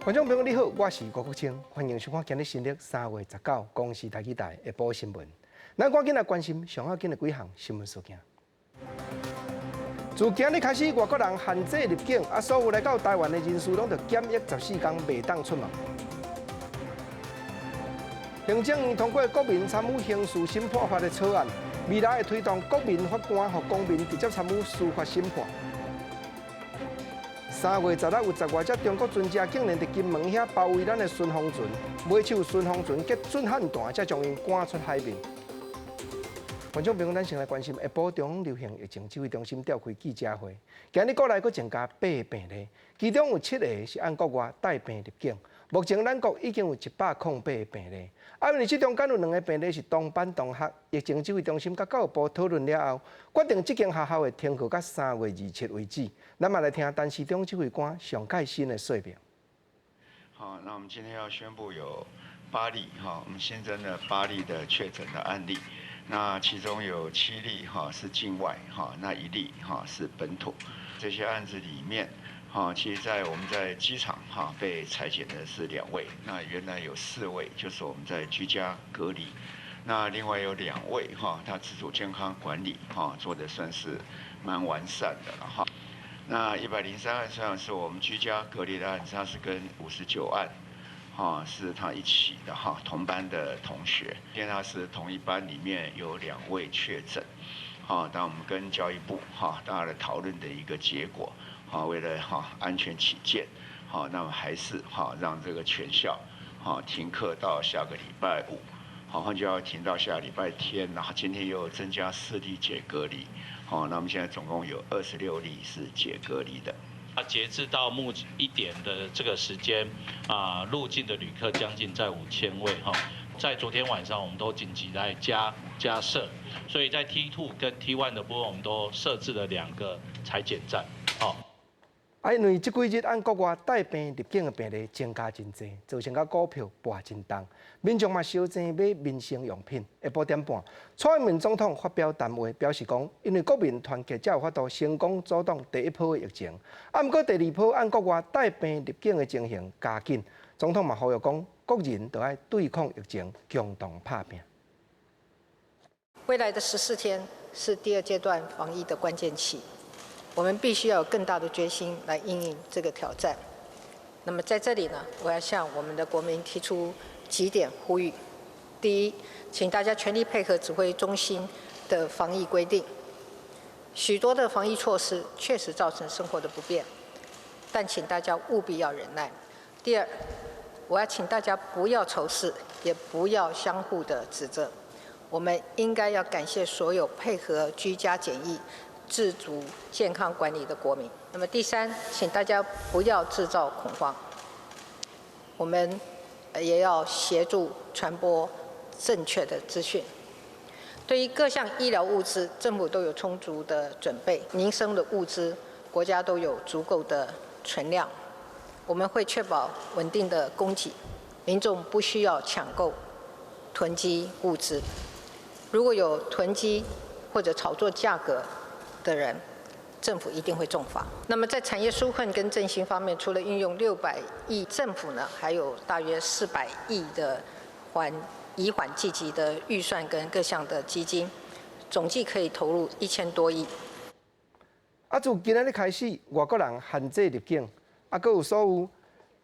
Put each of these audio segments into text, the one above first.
观众朋友你好，我是郭国清，欢迎收看今日新历3月19公视台语台下晡新闻。咱赶紧来关心上要紧的几项新闻事件。自今日开始，外国人限制入境，所有来到台湾的人士拢得检疫14天，袂当出门。行政院通过国民参与刑事审判法的草案，未来会推动国民法官和公民直接参与司法审判。3月16有10外只中国船只竟然伫金门遐包围咱的顺风船，买手顺风船结准汉弹，才将因赶出海面。观众朋友，咱先来关心下晡中央流行疫情指挥中心召开记者会，今日国内佫增加8个病例，其中有7个是按国外带病入境。目前咱国已经有108个病例，因为这中间有2个病例是同班同学，疫情指挥中心甲教育部讨论了后，决定这间学校会停课到3月27为止。咱嘛来听陈时中指挥官上盖新的说明。好，那我们今天要宣布有8例我们新增了8例的确诊的案例，那其中有7例是境外那1例是本土。这些案子里面。其实，在我们在机场被采检的是2位，那原来有4位，就是我们在居家隔离，那另外有2位他自主健康管理做的算是蛮完善的了哈。那103案虽然是我们居家隔离的案子，它是跟59案是他一起的同班的同学，因为他是同一班里面有2位确诊，当我们跟教育部大家的讨论的一个结果。为了安全起见，那么还是让这个全校停课到下个礼拜5，换句话停到下个礼拜天，然后今天又增加4例解隔离，那我们现在总共有26例是解隔离的。截至到目1点的这个时间，入境的旅客将近在5000位在昨天晚上我们都紧急来加设，所以在 T2 跟 T1 的部分我们都设置了2个采检站，因为这几日按国外带病入境的病例增加真多，造成股票跌真重，民众嘛小钱买民生用品。下晡点半，蔡英文总统发表谈话，表示讲，因为国民团结才有法度成功阻挡第1波的疫情。不过第2波按国外带病入境的情形加紧，总统嘛呼吁讲，国人都要对抗疫情，共同打拼。未来的14天是第2阶段防疫的关键期。我们必须要有更大的决心来因应这个挑战。那么在这里呢，我要向我们的国民提出几点呼吁：第一，请大家全力配合指挥中心的防疫规定。许多的防疫措施确实造成生活的不便，但请大家务必要忍耐。第二，我要请大家不要仇视，也不要相互的指责。我们应该要感谢所有配合居家检疫。自主健康管理的国民。那么第三，请大家不要制造恐慌。我们也要协助传播正确的资讯。对于各项医疗物资，政府都有充足的准备；民生的物资，国家都有足够的存量。我们会确保稳定的供给，民众不需要抢购、囤积物资。如果有囤积或者炒作价格的人，政府一定会重罚。那么在产业纾困跟振兴方面，除了运用600亿，政府呢还有大约400亿的以缓济急的预算跟各项的基金，总计可以投入1000多亿。自今日开始，外国人限制入境，佮有所有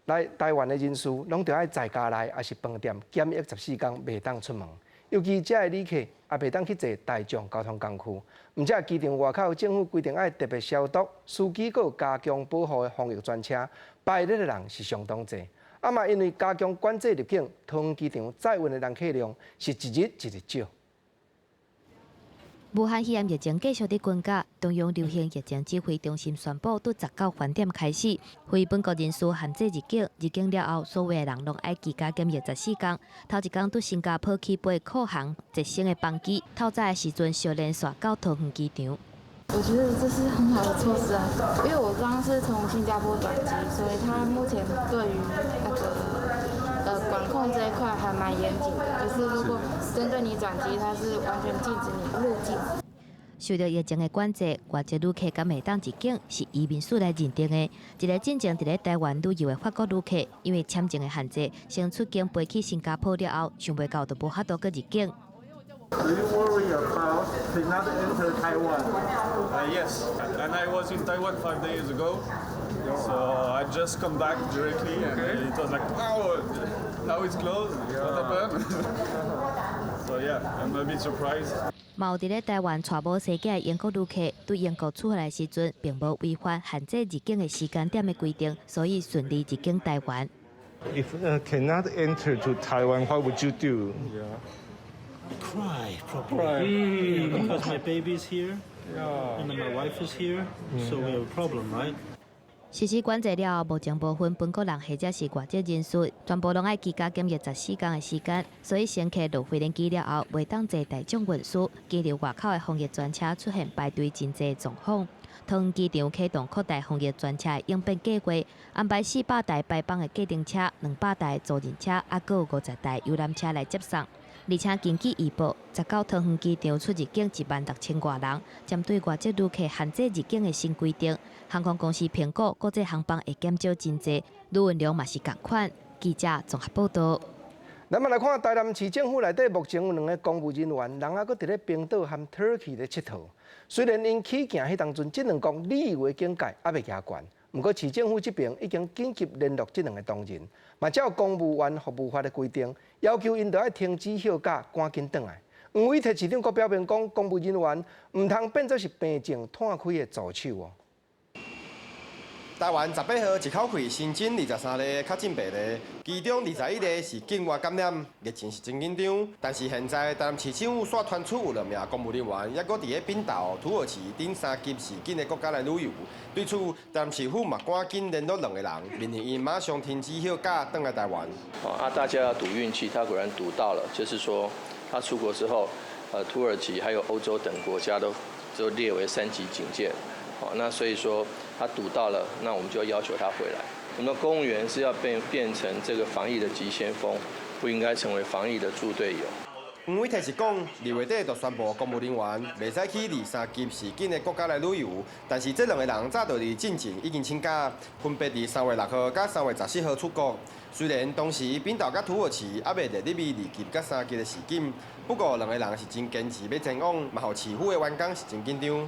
来台湾的人士，拢得爱在家内，还是饭店检疫14天，袂当出门。尤其这些旅客也袂当去坐大众交通工具，而且机场外口政府规定要特别消毒，司机佮有加强保护的防疫专车，排列的人是相当多。嘛因为加强管制入境，桃园机场载运的人客量是一日一日少。武汉肺炎疫情继续伫滚价，中央流行疫情指挥中心宣布，从19饭店开始，非本国人士限制入境，入境了后，所有的人拢爱居家检疫14天。头一天伫新加坡起飞库航直升的班机，透早的时阵小连续到桃园机场。我觉得这是很好的措施啊，因为我刚刚是从新加坡转机，所以他目前对于那个管控这一块还蛮严谨的，就是如果针对你转机，它是完全禁止你入境。受到疫情的管制，外籍旅客敢会当入境是移民署来认定的。一个进前伫咧台湾旅游的法国旅客，因为签证的限制，先出境飞去新加坡了后，想袂到就无法度去入境。Do you worry about cannot enter Taiwan? Yes, and I was in Taiwan 5 days ago, so I just come back directly, and it was like, wow, now it's closed. What happened? So yeah, I'm a bit surprised. 嘛有伫咧台湾带无生计的英国旅客，对英国出来时阵，并无违反限制入境的时间点的规定，所以顺利入境台湾。If cannot enter to Taiwan, what would you do? Cry, probably. Because my baby is here, and my wife is here, so we have a problem, right? 实施管制了后，目前无分本国人或者是外籍人士，全部拢爱居家检疫14天的时间。所以乘客落飞行机了后，袂当坐大众运输，机场外口的防疫专车出现排队真济的状况。桃园机场启动扩大防疫专车的应变计划，安排400台排放的计程车、200台租赁车，还佫有50台游览车来接送。而且根据预报，19桃园机场出入境16000多人。针对外籍旅客限制入境的新规定，航空公司评估国际航班会减少真济，旅运量嘛是同款。记者综合报道。咱们来看台南市政府内底目前有2个公务人员，人还佫伫咧冰岛和 Turkey 咧佚佗。虽然因起行迄当阵，这2国你以为境界还未行悬，不过市政府这边已经紧急联络这2个同仁，嘛照公务员服务法的规定，要求因着要停止休假，赶紧转来。黄伟哲市长阁表明讲，公务人员唔通变作是病症摊开的助手哦。台湾18号一口气新增23例确诊病例，其中21例是境外感染，疫情是真紧张。但是现在台南市政府煞传出有2名公务人员，抑搁伫咧冰岛、土耳其等3级市境的国家来旅游。对此，台南市府嘛赶紧联络2个人，命令因马上停止休假，回来台湾。大家要赌运气，他果然赌到了，就是说他出国之后，土耳其还有欧洲等国家都列为3级警戒。那所以说他赌到了，那我们就要求他回来。我们的公务员是要变成这个防疫的急先锋，不应该成为防疫的猪队友。黄伟哲是讲，2月底就宣布公务人员袂使去3级市境的国家来旅游，但是这2个人早就伫进前已经请假，分别伫3月6号甲3月14号出国。虽然当时冰岛甲土耳其还未列入2级甲3级的市境，不过2个人是真坚持要前往，嘛互市府的员工是真紧张。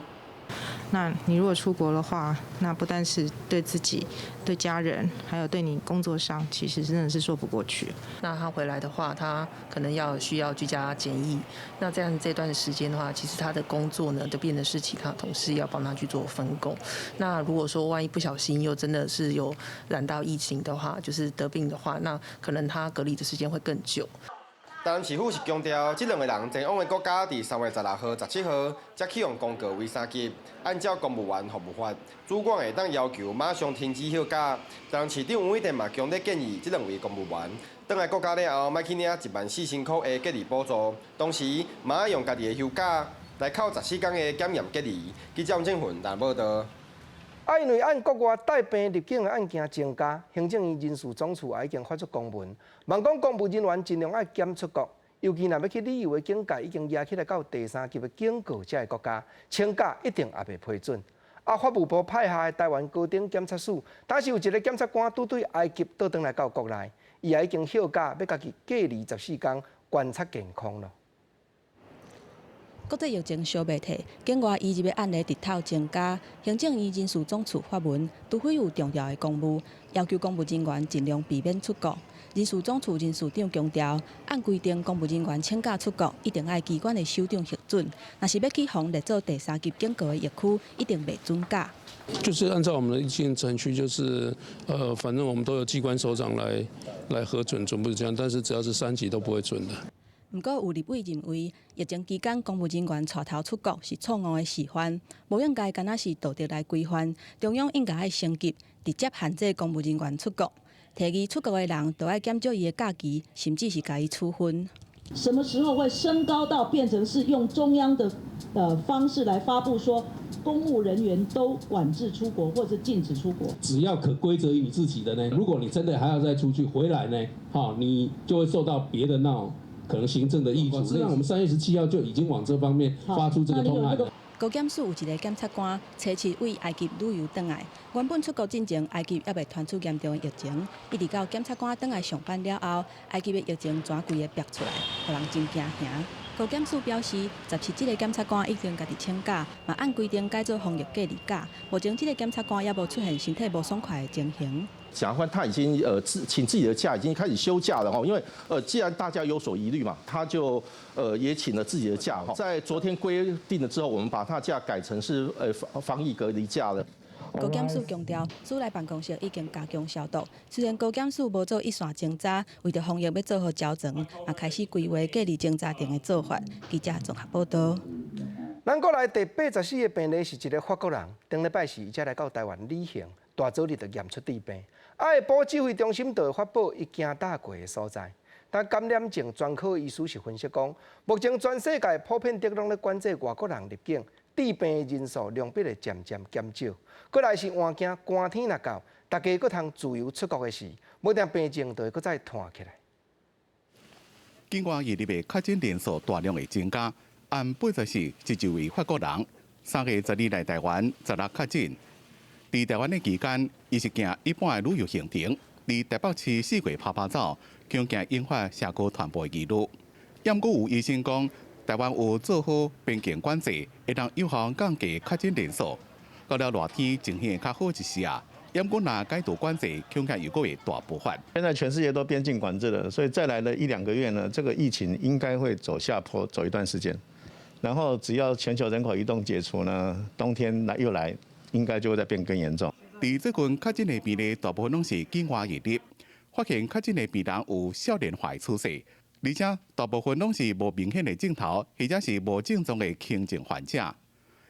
那你如果出国的话，那不但是对自己、对家人，还有对你工作上，其实真的是说不过去。那他回来的话，他可能需要居家检疫。那这样这段时间的话，其实他的工作呢，就变成是其他同事要帮他去做分工。那如果说万一不小心又真的是有染到疫情的话，就是得病的话，那可能他隔离的时间会更久。台南市府是强调，这2个人前往的国家伫3月16号、17号才启用公告为3级。按照公务员服务法，主管会当要求马上停止休假。台南市长黄伟哲嘛强烈建议这2位公务员，回来国家了后，莫去领14000块的隔离补助，同时嘛用家己的休假来扣14天的检验隔离。记者王正훈台报道。因为按国外带病入境的案件增加，行政院人事总处也已经发出公文，望讲公务人员尽量爱减出国，尤其若要去旅游的境界已经压起来到第3级的警告这个国家，请假一定也袂批准。法务部派下的台湾高等检察署，当时有一个检察官拄对埃及倒转来到国内，伊也已经休假，要家己隔离14天，观察健康了。国际疫情小媒体，境外移入的案例日头增加，行政院人事总处发文，除非有重要的公务，要求公务人员尽量避免出国。人事总处人事长强调，按规定，公务人员请假出国，一定要机关的首长核准。若是要去防列做第3级警告的疫区，一定袂准假。就是按照我们的一些程序，就是反正我们都有机关首长来核准，准不是这样。但是只要是3级都不会准的。不过有立委认为，疫情期间公务人员带头出国是错误的示范，无应该仅仅是道德来规范，中央应该要升级，直接限制公务人员出国。提议出国的人都要减少伊的假期，甚至是加以处分。什么时候会升高到变成是用中央的方式来发布说，公务人员都管制出国或者禁止出国？只要可归责于你自己的呢，如果你真的还要再出去回来呢，你就会受到别的那种可能行政的意图。实际上，我们3月17号就已经往这方面发出这个通函了。高检署有一个检察官初7为埃及旅游回来，原本出国进前，埃及还未传出严重的疫情，一直到检察官回来上班了后，埃及的疫情全规个爆出来，互人真惊吓。高检署表示，17个检察官已经家己请假，嘛按规定改做防疫隔离假。目前这个检察官也无出现身体无爽快的情形。检察官他已经请自己的假，已经开始休假了哈，因为既然大家有所疑虑嘛，他就也请了自己的假。在昨天规定了之后，我们把他假改成是防疫隔离假了。高检署强调，署内办公室已经加强消毒。虽然高检署无做一线侦查，为着防疫要做好矫正，也开始规划隔离侦查庭的做法。记者综合报道。咱国内第84个病例是一个法国人，顶礼拜四伊才来到台湾旅行，大早日就验出致病。下晡指挥中心就会发布伊行打过的所在。但感染症专科医师是分析讲，目前全世界普遍都拢咧管制外国人入境，致病的人数量必会渐渐减少。过来是换惊寒天若到，大家搁通自由出国的时，无定病症就会搁再弹起来。境外移入的确诊人数大量的增加，按84是1位法国人，3月12来台湾16确诊。伫台湾的期间，伊是行一般的旅游行程，伫台北市4月拍拍走，恐惊引发社区传播的疑虑。验过有医生讲，台湾有做好边境管制，会当有效降低确诊人数。到了热天情形会较好一些啊。验过若改度管制，恐怕又会大爆发。现在全世界都边境管制了，所以再来了1-2个月呢，这个疫情应该会走下坡，走一段时间。然后只要全球人口移动解除呢，冬天又来，应该就会再变更严重。伫最近确诊的病例大部分拢是境外移入，发现确诊的病人有少年化趋势，而且大部分拢是无明显的症头，或者是无症状的轻症患者。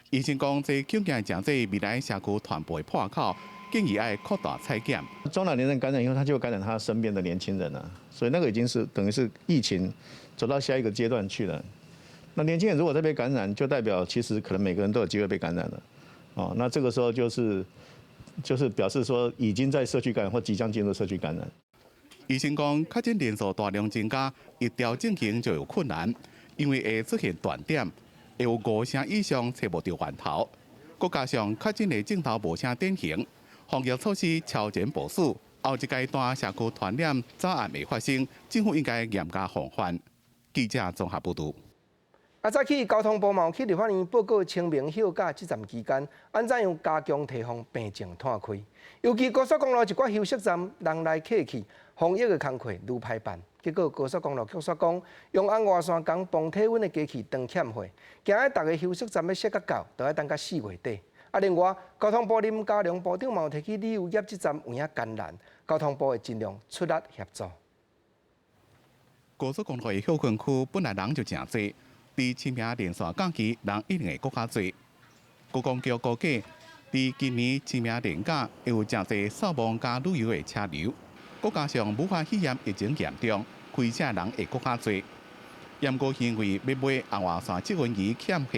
医生讲，这恐惊将这未来社区传播的破口，建议要扩大采检。中老年人感染以后，他就会感染他身边的年轻人了，所以那个已经是等于是疫情走到下一个阶段去了。那年轻人如果再被感染，就代表其实可能每个人都有机会被感染了。哦，那这个时候就是表示说已经在社区感染或即将进入社区感染。医生讲，确诊人数大量增加，一调整型就有困难，因为会出现断点，会有5成以上找不到源头。再加上确诊的症头无啥典型，防疫措施超前部署，后一阶段社区传染早晚未发生，政府应该严加防范。记者综合报道。早起交通部嘛有去立法院报告清明休假这站期间，安怎样加强提防病症摊开？尤其高速公路一寡休息站人来客去，防疫的工作愈歹办。结果高速公路局说讲，用红外线钢泵体温的机器当欠货，今日大家休息站要设到到，就要等到4月底。另外，交通部林佳龙部长嘛有提起旅游业这站有影艰难，交通部会尽量出力协助。高速公路的休困区本来人就真多。伫清明连续假期，人一定会更加多。高公局估计，伫今年清明连假会有真侪扫墓加旅游的车流，再加上武汉肺炎疫情严重，开车人会更加多。严格认为要买红外线积温仪欠货，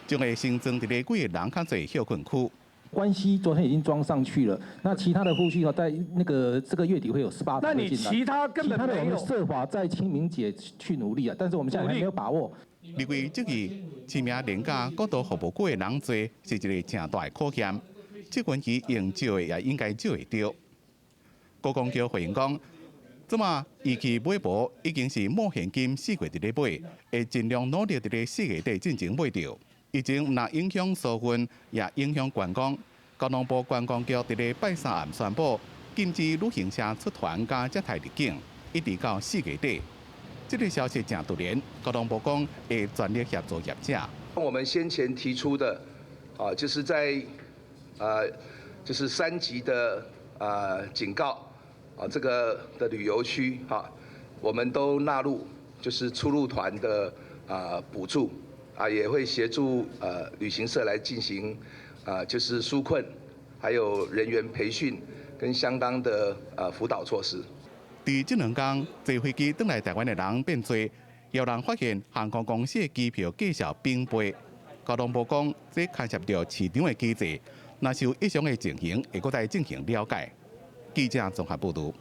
将会新增伫咧几个人较侪休困区。关西昨天已经装上去了，那其他的户区在那个这个月底会有18台会进来。其他根本没有。其他的我们设法在清明节去努力啊，但是我们现在还没有把握。认为这个清明连假国道服务区的人多是一个正大的考验，这群期用少的也应该少会到。高公局回应讲，这么预期买无已经是冇现金4月伫咧买，会尽量努力伫咧4月底进行买到。疫情若影响疏运，也影响观光。交通部观光局伫咧拜3暗宣布，禁止旅行社出团加接待入境，一直到4月底。这个消息正突然，交通部讲会全力协助业者。我们先前提出的，就是在就是3级的警告这个的旅游区我们都纳入就是出入团的补助也会协助旅行社来进行就是纾困，还有人员培训跟相当的辅导措施。伫这2天，坐飞机返来台湾的人变多，有人发现航空公司的机票计价并倍。交通部讲，这牵涉到市场的机制，若是有异常的情形，会搁再进行了解。记者综合报道。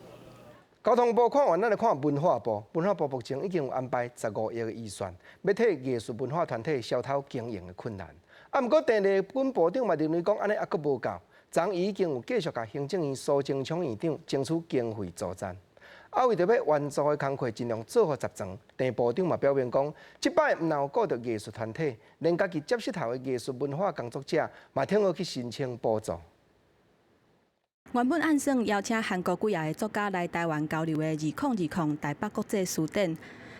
交通部看完，咱来看文化部。文化部目前已经有安排15亿的预算，要替艺术文化团体消透经营的困难。不过陈立军部长嘛认为讲安尼还阁无够，昨已经有继续甲行政院苏贞昌院长争取经费助赞。为着要完成的工作尽量做好十全，陈部长嘛表明讲，即摆唔但有顾到艺术团体，连家己接舌头的艺术文化工作者嘛，听好去申请补助。原本按算邀请韩国几个作家来台湾交流的2020台北国际书展，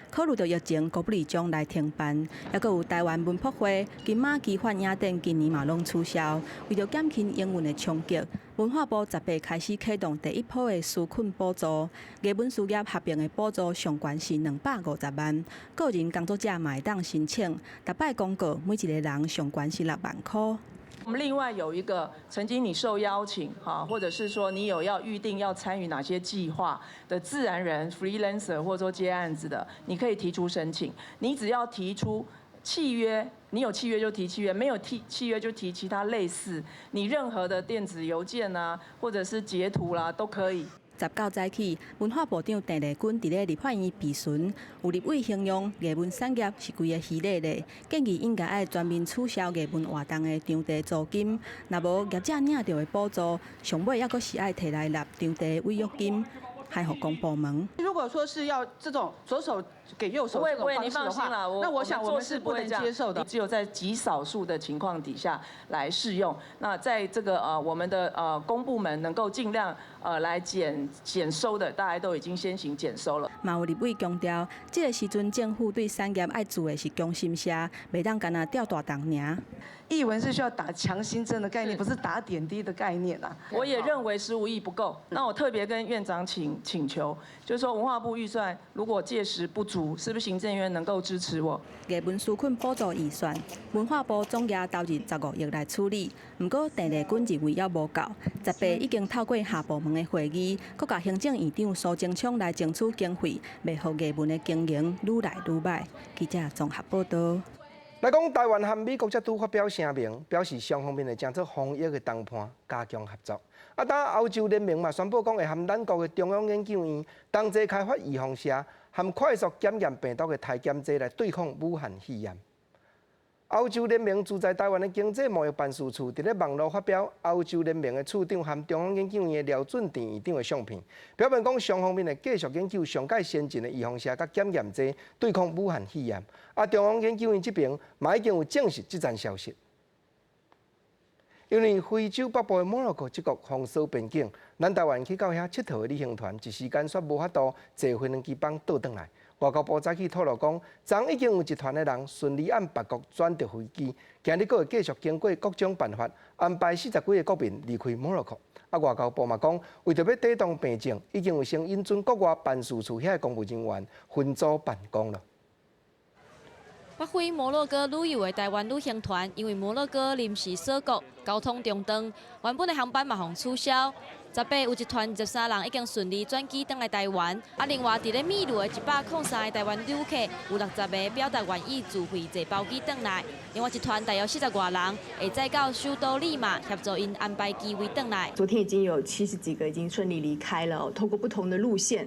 考虑到疫情，国不里将来停办，还佫有台湾文博会、金马奇幻影展今年嘛拢取消。为着减轻营运的冲击，文化部18开始启动第一波的纾困补助，艺文事业合并的补助上悬是250万，个人工作者嘛会当申请，逐摆公告每一个人上悬是6万块。我们另外有一个，曾经你受邀请哈，或者是说你有要预定要参与哪些计划的自然人 freelancer 或者说接案子的，你可以提出申请。你只要提出契约，你有契约就提契约，没有契约就提其他类似你任何的电子邮件啊，或者是截图啦，都可以。19早起，文化部长陈立军伫咧立法院质询，有立委形容艺文产业是规个稀咧咧，建议应该爱全面取消艺文活动的场地租金，若无业者领到的补助，上尾还阁是爱摕来纳场地违约金，还互公部门。如果说是要这种左手给右手这种方式的话，那我想我们是不能接受的。只有在极少数的情况底下来适用。那在这个我们的公部门能够尽量来减收的，大家都已经先行减收了。嘛有立委强调，这个时阵政府对产业爱做的是强心社，袂当干那吊大档尔。艺文是需要打强心针的概念，不是打点滴的概念啊。我也认为15亿不够，那我特别跟院长请求，就是说文化部预算如果届时不足，是不是行政院能够支持我？艺文纾困补助预算，文化部总额投入15亿来处理，不过陈立军认为还无够。18已经透过下部门的会议，佮甲行政院长苏贞昌来争取经费，袂互艺文的经营愈来愈歹。记者综合报道。来讲，台湾和美国则拄发表声明，表示双方面会将做防疫的谈判加强合作。当欧洲联盟嘛宣布讲会和咱国的中央研究院同齐开发预防车和快速检验病毒的台检剂来对抗武汉肺炎。欧洲联盟驻在台湾的经济贸易办事处伫咧网络发表欧洲联盟的处长和中央研究院的廖俊典院长的相片，表明讲双方面会继续研究上届先进的预防车甲检验剂对抗武汉肺炎。中央研究院这边嘛已经有证实这件消息。因为非洲北部的摩洛哥这国封锁边境，咱台湾去到遐佚佗的旅行团一时间煞无法度坐飞机帮倒转来。外交部早起透露讲，昨已经有一团的人顺利按别国转着飞机，今日阁会继续经过各种办法安排40几个国民离开摩洛哥。外交部嘛讲，为着要抵挡病症，已经有先引准国外办事处遐的公务人员分组办公了。北非摩洛哥旅游的台湾旅行团，因为摩洛哥临时锁国，交通中断，原本的航班嘛互取消。18有一团23人已经顺利转机返来台湾，另外伫咧秘鲁的103个台湾旅客，有60个表达愿意自费坐包机返来。另外一团大约40多人会再到首都利马协助因安排机位返来。昨天已经有70几个已经顺利离开了，透过不同的路线，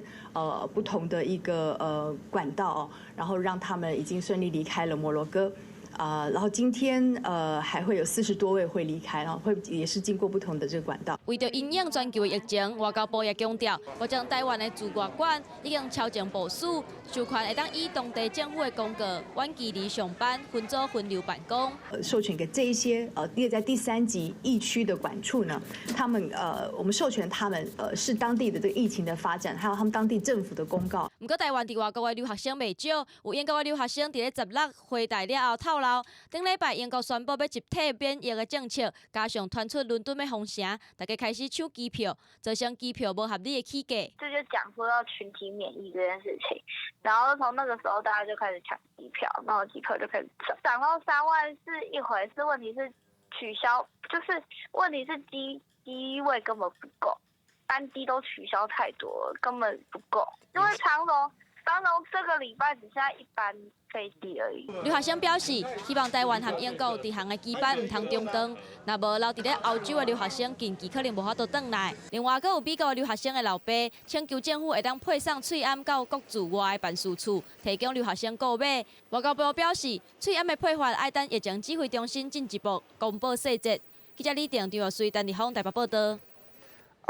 不同的一个管道，然后让他们已经顺利离开了摩洛哥。然后今天还会有40多位会离开，然后也是经过不同的这个管道。为着因应全球的疫情，外交部也强调，我将台湾的驻外馆已经超前部署，授权会当以当地政府的公告，远距离上班，分组分流办公。授权给这一些列在第3级疫区的管处呢，他们我们授权他们是当地的这个疫情的发展，还有他们当地政府的公告。不过台湾伫外国的留学生未少，有英国的留学生伫咧16回台了后透露，顶礼拜英国宣布要集体免疫的政策，加上传出伦敦要封城，大家开始抢机票，造成机票不合理的起价。这就讲说要群体免疫这件事情，然后从那个时候大家就开始抢机票，然后机票就开始涨到3万是一回事，问题是取消，就是问题是机位根本不够，班机都取消太多了，根本不够，因为长荣当然这个礼拜只剩下一班飞机而已。留学生表示，希望台湾和英国有伫项的基班唔通中断，若无留伫咧欧洲的留学生近期可能无法度转来。另外，阁有美国留学生的老爸请求政府会当配送喙罨到国驻外的办事处，提供留学生购买。外交部表示，喙罨的配发爱等疫情指挥中心进一步公布细节。记者李定张随陈立峰台北报道。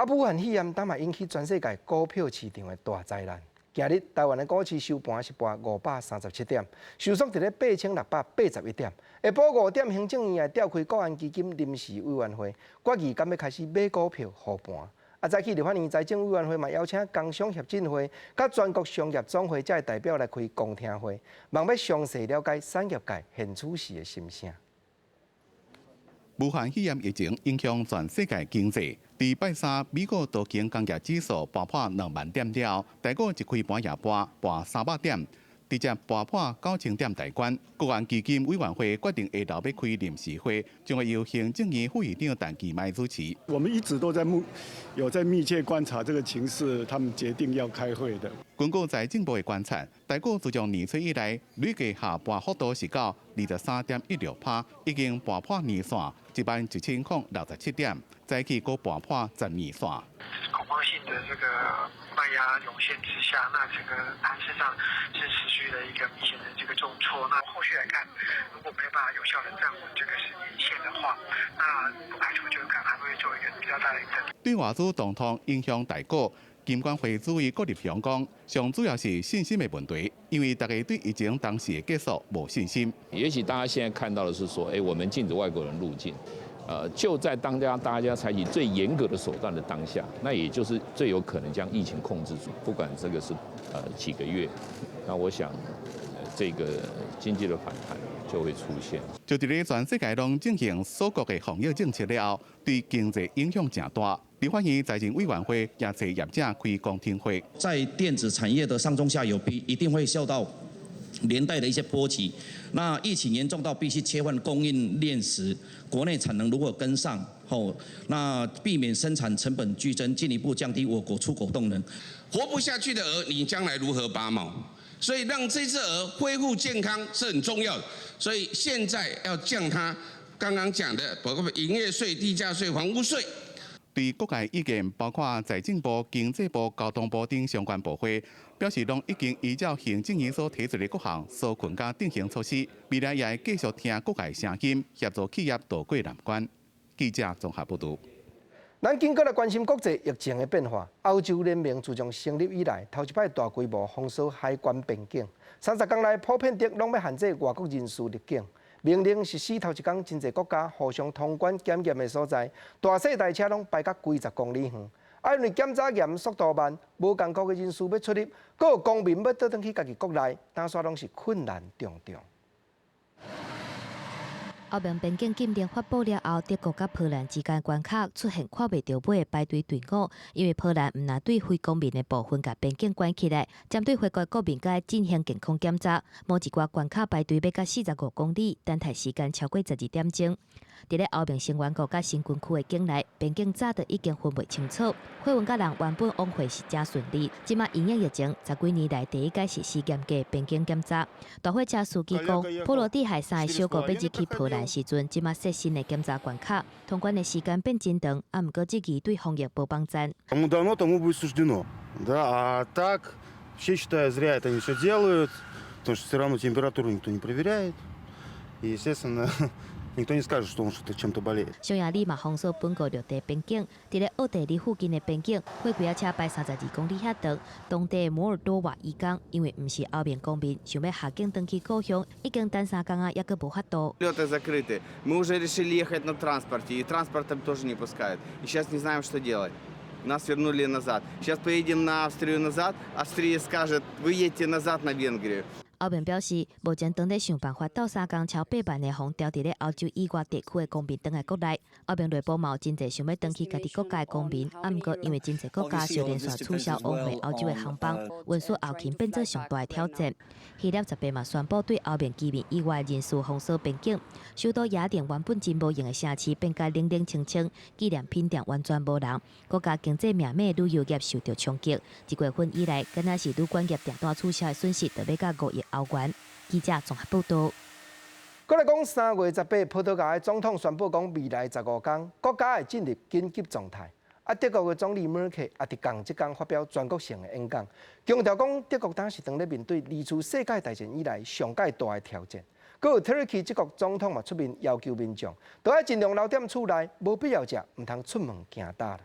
武汉肺炎，当嘛引起全世界股票市场的大灾难。今日台湾的股市收盘是盘537点，收缩伫咧8681点。下晡5点，行政院召开国安基金临时委员会，决议敢要开始买股票护盘。早起立法院财政委员会嘛邀请工商协进会、甲全国商业总会这代表来开公听会，望要详细了解产业界现此时的心声。武汉肺炎疫情影响全世界经济。礼拜三，美国道琼工业指数爆破2万点了，台股一开盘夜盘300点，直接爆破9000点大关。国安基金委员会决定下昼要开临时会，将会由行政院副院长陈其迈主持。我们一直都在密切观察这个情势，他们决定要开会的。根据财政部的观察，台股自从年初以来，累计下盘幅度是到23.16%，已经爆破年线11067点，再起高爆破12线。恐慌性的这个卖压涌现之下，那整个盘市上是持续的一个明显的这个重挫。那后续来看，如果没有办法有效的站稳这个10年线的话，那不排除就可能还会做一个比较大的一个。对外资动荡影响台股。金管会主委郭立雄讲，上主要是信心的问题，因为大家对疫情当时的结束无信心。也许大家现在看到的是说，我们禁止外国人入境，就在大家采取最严格的手段的当下，那也就是最有可能将疫情控制住，不管这个是几个月，那我想这个经济的反弹就会出现。就伫咧全世界拢进行锁国的防疫政策了后，对经济影响真大。立法院财政委员会也找业者开公听会，在电子产业的上中下游一定会受到连带的一些波及。那疫情严重到必须切换供应链时，国内产能如果跟上后，那避免生产成本剧增，进一步降低我国出口动能。活不下去的鹅，你将来如何拔毛？所以让这只鹅恢复健康是很重要的。所以现在要降它刚刚讲的，包括营业税、地价税、房屋税。对各界意见，包括财政部、经济部、交通部等相关部会，表示拢已经依照行政院所提出的各项纾困加定型措施，未来也会继续听各界声音，协助企业渡过难关。记者综合报道。咱紧过来关心国际疫情的变化。欧洲联盟自从成立以来，头一摆大规模封锁海关边境，30天内普遍地拢要限制外国人士入境。命令实施头一天，真侪国家互相通关检验的所在，大小台车拢排到几十公里远。因为检查验速度慢，无共国的人士要出入，阁有公民要倒转去家己国内，打算拢是困难重重。欧盟边境禁令发布了后，德国甲波兰之间关卡出现看袂到尾的排队队伍，因为波兰毋拿对非公民的部分甲边境关起来，针对回国国民该进行健康检查。某一寡关卡排队要到45公里，等待时间超过12点钟。伫咧欧盟成员国甲新军区的境内，边境早就已经分袂清楚。火运甲人原本往回是真顺利，即马因应疫情，10几年来第一届实施严格边境检查。大火车司机讲，波罗的海3个小国要入去波兰时阵，即马设新的检查关卡，通关的时间变真长，毋过这个对防疫无帮助。Кому дано, тому будет суждено. Да, а так, все считаю, зря это они все делают, потому что все равно температуру никто не проверяет. И, естественно, никто не скажет, что он что-то чем-то болеет. 匈牙利嘛封锁本国陆地边境，伫咧奥地利附近的边境，火几车排32公里遐长。当地摩尔多瓦移工因为毋是欧盟公民，想要下境登去故乡，已经等3天也阁无法度。Лёты закрыты. Мы уже решили ехать на транспорте, и транспортом тоже не пускают. И сейчас не знаем, что делать. Нас вернули назад. Сейчас поедем на Австрию назад. Австрия скажет, вы едете назад на Венгрию. 欧盟表示，目前正在想办法斗3天超8万的防调伫咧欧洲以外地区的公民返来国内。欧盟内部嘛有真侪想要登去家己国家的公民，不过因为真侪国家受连续取消往回欧洲的航班，运输后勤变做上大的挑战。希腊18嘛宣布对欧盟居民以外人士封锁边境，首都雅典原本真无用的城市变甲冷冷清清，纪念品店完全无人，国家经济命脉旅游业受到冲击。1月份以来，敢若是旅馆业订单取消的损失，就要到5亿欧元。记者综合报道。过来讲，3月18，葡萄牙的总统宣布讲，未来15天，国家会进入紧急状态。德国的总理默克也伫同一天发表全国性的演讲，强调讲德国当时正咧面对2次世界大战以来上界大的挑战。佮有土耳其这国总统嘛出面要求民众，都要尽量留踮厝内，无必要者唔通出门行大啦。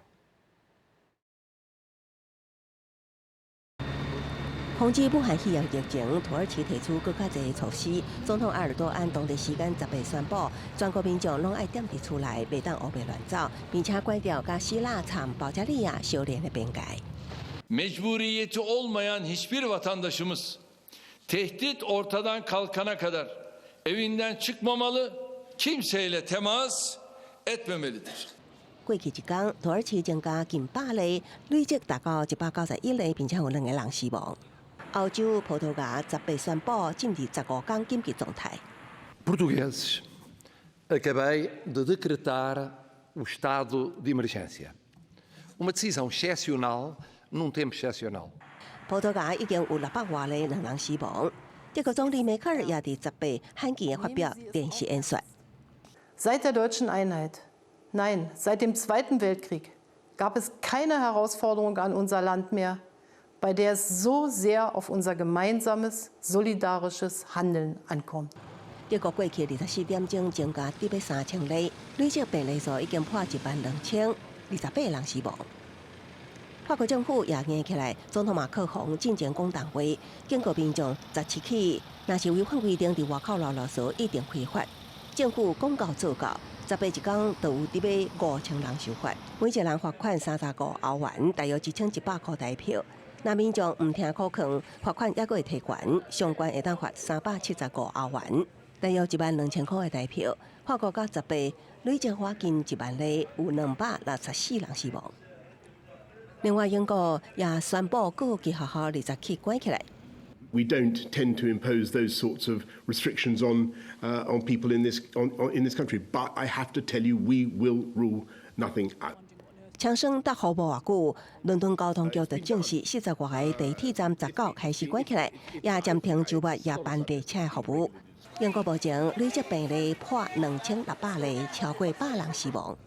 防止武汉肺炎疫情，土耳其提出更加侪措施。总统埃尔多安当地时间10日宣布，全国民众拢爱踮伫厝内，袂当乌白乱走，并且关掉甲希腊、保加利亚相连的边界。Mecburiyeti olmayan hiçbir vatandaşımız tehdit ortadan kalkana kadar evinden çıkmamalı, kimseyle temas etmemelidir. 过去一天，土耳其增加近100例，累计达到191例，并且有2个人死亡。欧洲葡萄牙18宣布进入15天紧急状态。Portugueses, acabei de decretar o estado de emergência. Uma decisão excepcional num tempo excepcional. 葡萄牙已经有600多例2人死亡。德国总理梅克尔也伫18罕见发表电视演说。Seit der deutschen Einheit, nein, seit dem Zweiten Weltkrieg gab es keine Herausforderung an unser Land mehr, bei der es so sehr auf unser gemeinsames, solidarisches Handeln ankommt. 德国过去24点钟增加13000例，累计病例数已经破12028人死亡。法国政府也硬起来，总统马克龙进前讲谈话，警告民众17起，若是违反规定伫外口流落所一定违法。政府讲到做到，18一天就有伫要5000人受罚，每一人罚款35欧元，大约1100块台票。若民众唔听可劝，罚款也阁会提悬，上悬会当罚375欧元，大约12000块的台票。法国到18累计罚近1万例，有264人死亡。另外，英国也宣布各级学校20起关起来。We don't tend to impose those sorts of restrictions on people in this country, but I have to tell you, we will rule nothing out. 枪声达好无偌久，伦敦交通局就证实40多个地铁站19开始关起来，也暂停周末夜班列车服务。英国目前累计病例破2600例，超过100人死亡。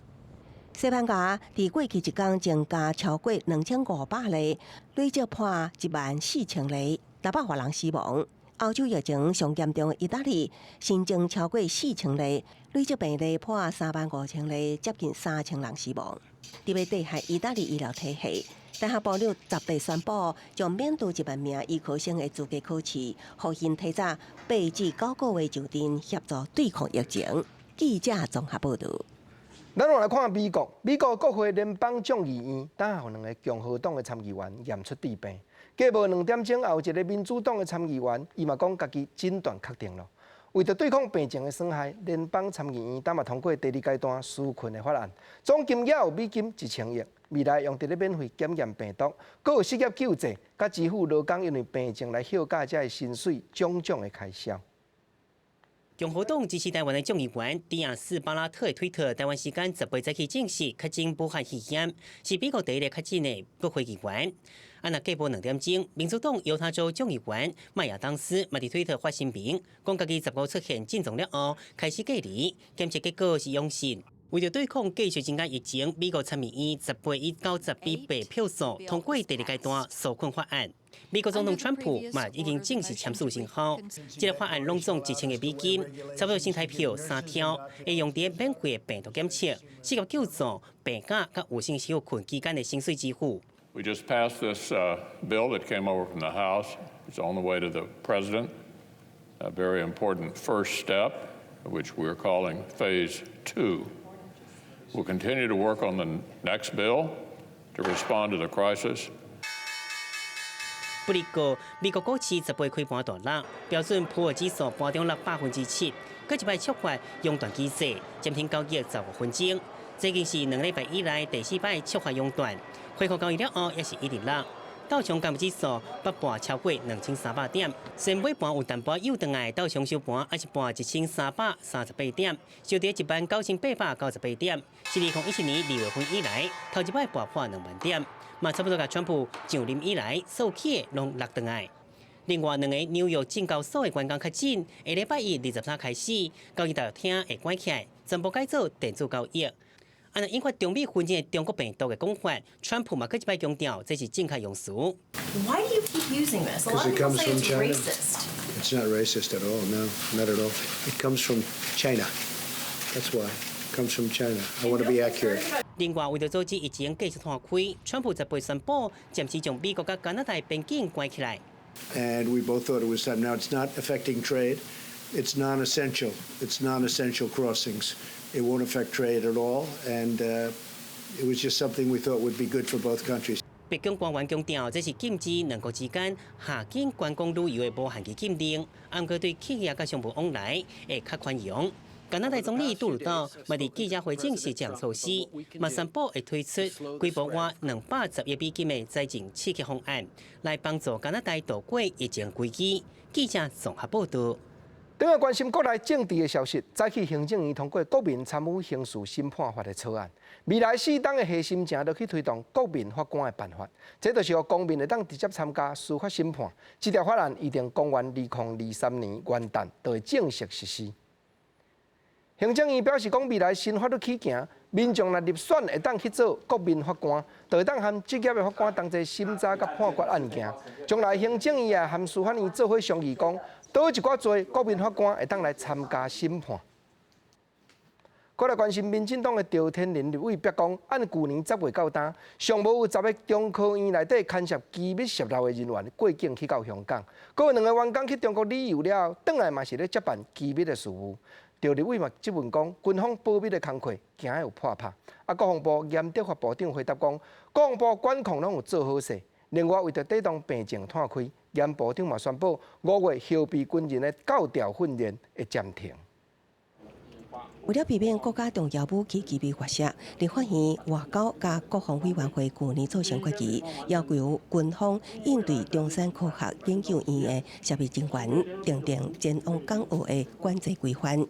西班牙伫过去一天增加超过2500例，累计破14000例，600多人死亡。欧洲疫情上严重的意大利新增超过4000例，累计病例破35000例，接近3000人死亡。伫要抵害意大利医疗体系，大学部长18宣布，将免读1万名医科生的资格考试，互因提早8至9个月就诊，协助对抗疫情。记者综合报道。咱来看美国，美国国会联邦众议院等候2个共和党的参议员验出治病。过无2点钟后，一个民主党的参议员，伊嘛讲家己诊断确定了。为着对抗病情的损害，联邦参议院嘛通过第2阶段纾困的法案，总金额有美金1000亿，未来用伫咧免费检验病毒，佮有失业救济，甲支付劳工因为病情来休假才的薪水种种的开销。共和党支持台湾的众议员迪亚斯巴拉特的推特，台湾时间18日起证实确诊武汉肺炎，是美国第一个确诊的国会议员。那过无2点钟，民主党犹他州众议员麦亚当斯嘛伫推特发声明，讲家己15出现症状了后，开始隔离，检测结果是阳性。为了对抗继续增加疫情，美国参议院18以92比8票数通过第2阶段纾困法案。美国总统川普嘛已经正式签署生效，这个法案拢总1000个美金，差不多新台票3条，会用伫免费病毒检测、失业救助、病假甲有薪休困期间的薪水支付。We just passed this bill that came over from the House. It's on the way to the President. A very important first step, which we're calling Phase 2. We'll continue to work on the next bill to respond to the crisis. 不过，美国股市10倍开盘大落，标准普尔指数盘中落7%，搁一摆触发熔断机制，暂停交易15分钟。这已经是2礼拜以来第4摆触发熔断，恢复交易了后也是一直落。道琼工业指数北盘超过2300点，先尾盘有淡薄又转来，道琼收盘还是盘1338点，收跌19898点，是2017年2月份以来头一摆爆破2万点，嘛差不多甲川普上任以来所起的拢落转来。另外2个纽约证交所的员工确诊，下礼拜1、23开始，交易大厅会关起来，全部改做电子交易。按照引发中美纷争的中国病毒的讲法，川普嘛，搁一摆强调这是正确用词。Why do you keep using this? A lot of people say it's racist. It's not racist at all. No, not at all. It comes from China. That's why. It comes from China. I want to be accurate. 另外，为了阻止疫情继续扩开，川普10倍宣布暂时将美国甲加拿大边境关起来。And we both thought it was time. Now it's not affecting trade. It's non-essential. It's non-essential crossings. It won't affect trade at all, and it was just something we thought would be good for both countries. 北京官员强调，这是禁止两国之间下境观光旅游的无限期禁令，不过对企业甲商务往来会较宽容。加拿大总理杜鲁道嘛伫记者会证实这项措施，嘛宣布会推出规模约210亿美金的财政刺激方案，来帮助加拿大度过疫情危机。记者综合报道。另外关心国内政治的消息，早起行政院通过国民参与刑事审判法的草案，未来4党的核心正要去推动国民法官的办法，这就是让公民会当直接参加司法审判。这条法案预定公元2023年元旦就会正式实施。行政院表示讲，未来新法律起行，民众若入选会当去做国民法官，就会当和职业的法官同齐审查甲判决案件。将来行政院也和司法院做伙商议讲。倒一寡做国民法官会当来参加审判。过来关心民进党的赵天麟立委表讲，按去年10月到今，尚无有10个中科院内底牵涉机密泄漏的人员过境去到香港，佫有2个员工去中国旅游了后，转来嘛是咧接办机密的事务。赵立委嘛质问讲，军方保密的工课行有破拍。国防部严德发部长回答讲，国防部管控拢有做好势。另外为着带动病情拓开，严部长嘛宣布5月后备军人的教调训练会暂停。为了避免国家重要武器机密发射，立法院外交甲国防委员会去年做成决议，要求军方应对中山科学研究院的设备人员，订定前往港澳的管制规范。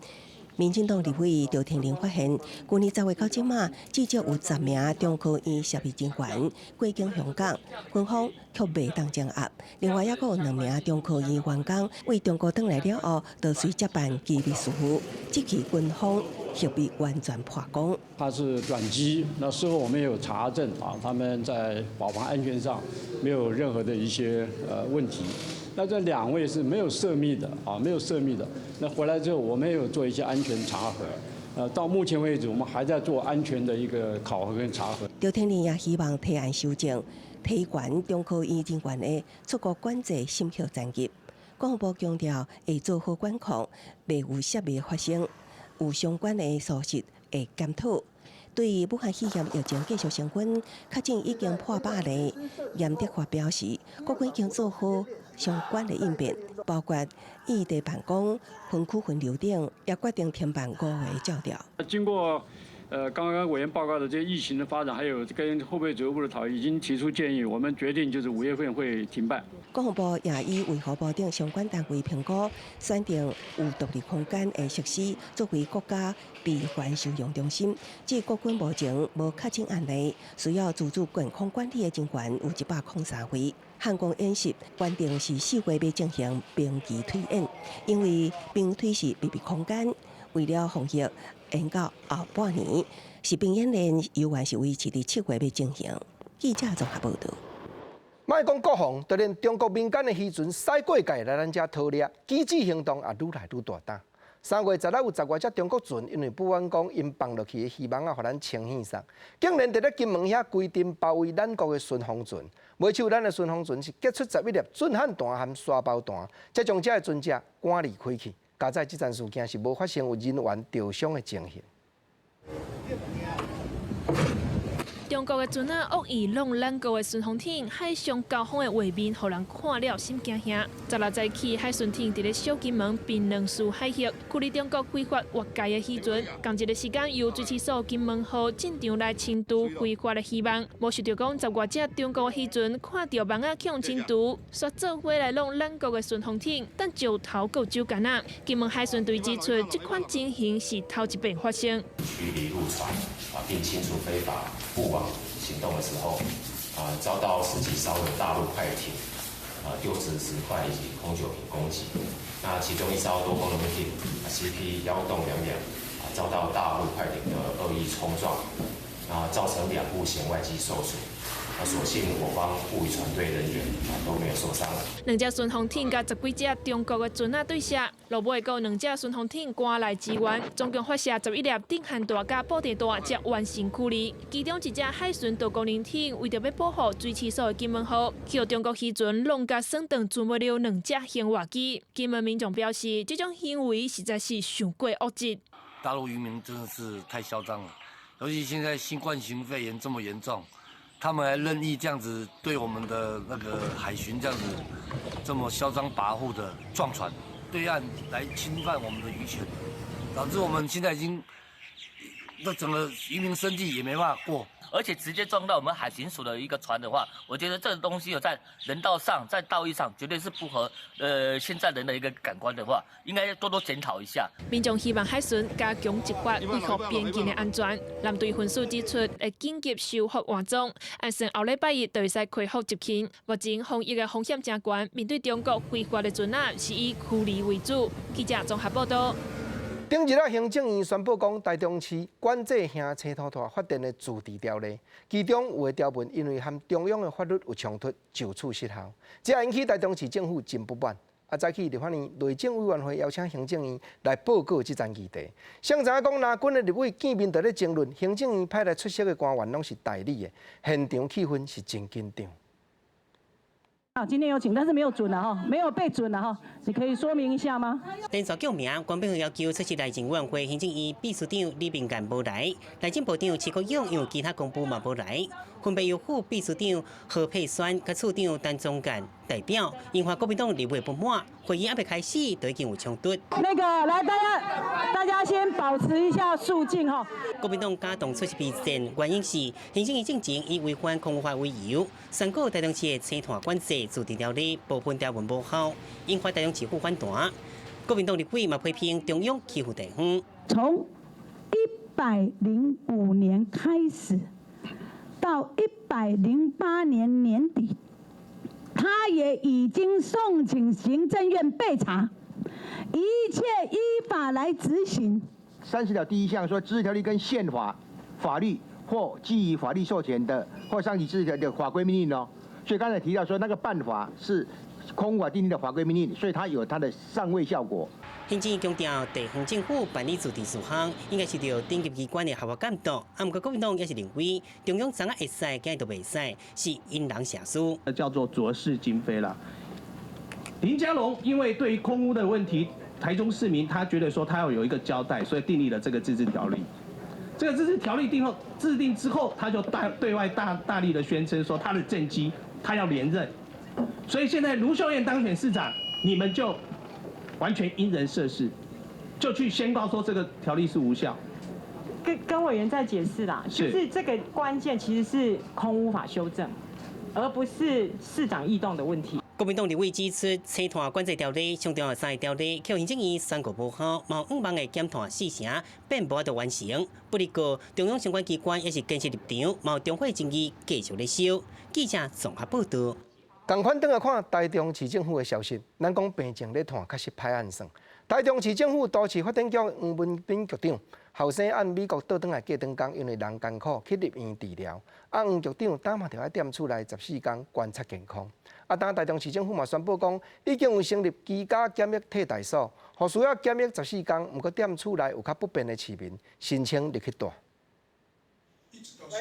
民进党立委赵天麟发现，去年10月到即马，至少有10名中科院设备人员过境香港，军方却未当掌握。另外，还有2名中科院员工为中国回来了后，就随接办机密事务，这起军方却被完全破功。它是转机，那事后我们也有查证啊，他们在保防安全上没有任何的一些问题。那这2位是没有涉密的啊，没有涉密的。那回来之后，我们也有做一些安全查核。到目前为止，我们还在做安全的一个考核跟查核。赵天麟也希望提案修正，提悬中科院人员的出国管制审核层级。国防部强调会做好管控，未有涉密发生，有相关的事实会检讨。对于武汉肺炎疫情继续升温，确诊已经破100例，严德发表示，国军已经做好相关的应变，包括异地办公、分区分流等，也决定停办5个教调。经过刚刚委员报告的这些疫情的发展，还有跟后备指挥部的讨论，已经提出建议，我们决定就是5月份会停办。国防部也以卫福部等相关单位评估，选定有独立空间的设施作为国家闭环收容中心。即国军目前无确诊案例，需要自主健康管理的人员有103位。汉光演习原定是4月要进行兵棋推演，因为兵推是闭闭空间，为了防疫，延到后半年。实兵演练犹原是维持伫7月要进行。记者综合报道。莫讲国防，就连中国民间的渔船驶过界来咱遮讨猎，机智行动也愈来愈大胆。3月16有10外只中国船因为不安讲因放落去的渔网互咱清现上，竟然伫咧金门遐规定包围咱国的顺风船。袂像咱的顺风船是结出11粒准焊弹和沙包弹，才将这个船只赶离开去。加在这件事件是无发生有人员受伤的情形。中国的船啊恶意弄咱国的巡航艇海上交锋的画面，互人看了心惊吓。16早起，海巡艇伫咧小金门滨两市海域，距离中国非法越界的渔船，同一个时间由水试所金门号进场来清除非法的渔网。无想到讲10外只中国渔船看到网啊向清除，煞做伙来弄咱国的巡航艇，但石头够酒干啊！金门海巡队指出，这款情形是头一遍发生。驱离陆船并清除非法布网行动的时候，遭到10几艘的大陆快艇丢掷石块以及空酒瓶攻击。那其中一艘多功能艇CP幺洞2两遭到大陆快艇的恶意冲撞，造成2部舷外机受损。所幸我方护渔船队人员都没有受伤。2只巡航艇甲10几只中国的船对射，落尾有2只巡航艇赶来支援，总共发射11粒定涵大甲布袋大，才完成驱离。其中一只海巡多功能艇为着要保护水试所的金门号，去中国渔船弄甲算断船尾了2只舷外机。金门民众表示，这种行为实在是太过恶质。大陆渔民真的是太嚣张了，尤其现在新冠肺炎这么严重。他们还任意这样子对我们的那个海巡这样子这么嚣张跋扈的撞船，对岸来侵犯我们的渔权，导致我们现在已经那整个渔民生计也没办法过。而且直接撞到我们海巡署的一个船的话，我觉得这个东西有在人道上、在道义上，绝对是不合现在人的一个感官的话，应该多多检讨一下。民众希望海巡加强执法，维护边境的安全。蓝队分署指出，会紧急修复换装，按算后礼拜一就会使恢复执勤。目前防疫的风险真高，面对中国非法的船是以驱离为主。记者综合报道。顶日啊，行政院宣布讲，台中市管制乡青土团发电的自治条例，其中有的条文因为和中央的法律有冲突，就此失效，这引起台中市政府真不满。早起立法院内政委员会邀请行政院来报告这桩议题。上知影讲，拿军的立委见面在咧争论，行政院派来出席的官员拢是代理的，现场气氛是真紧张。今天有请，但是没有准了哈，没有被准了哈，你可以说明一下吗？连续叫名，官兵要求出席内政委员会行政院秘书长李秉干无来，内政部长齐国勇因为其他公布嘛无来，分别由副秘书长何佩轩甲处长陈宗干代表，引发国民党立委不满，会议还没开始就已经有冲突。那个来，大家先保持一下肃静哈。国民党加动出席备战，原因是行政院进前以违反空污法为由，宣告台中市的青团管制自治条例部分条文无效，引发台中市府反弹。国民党立委嘛批评中央欺负地方。从105年开始到108年年底，他也已经送请行政院备查，一切依法来执行。30条第1项说，自治条例跟宪法、法律或基于法律授权的或上级自治条例的法规命令哦。所以刚才提到说，那个办法是空污法订定的法规命令，所以它有它的上位效果。行政院强调，地方政府办理自治事项，应该是由顶级机关的合法监督。不过国民党也是认为，中央怎啊会使，今日都袂使，是因人下书。叫做浊世今非啦。林佳龙因为对于空污的问题，台中市民他觉得说他要有一个交代，所以订立了这个自治条例。这个自治条例制定之后，他就对外大力的宣称说他的政绩，他要连任。所以现在卢秀燕当选市长，你们就完全因人设事，就去宣告说这个条例是无效。跟委员在解释啦，就是这个关键其实是空污法修正，而不是市长异动的问题。国民党立委指出，青团管制条例上重要3个条例，靠行政院宣告无效，毛5万个检团4成，并无法度完成。不过，中央相关机关也是坚持立场，毛中会争议继续咧烧。记者综合报道。同款转来看台中市政府的消息，咱讲病情咧看确实歹按算。台中市政府都市发展局黄文彬局长后生按美国倒转来过长工，因为人艰苦去入院治疗。黄局长当嘛就要踮厝内14天观察健康。当台中市政府嘛宣布讲，已经有成立居家检疫替代所，互需要检疫14天，毋过踮厝内有较不便的市民申请入去住。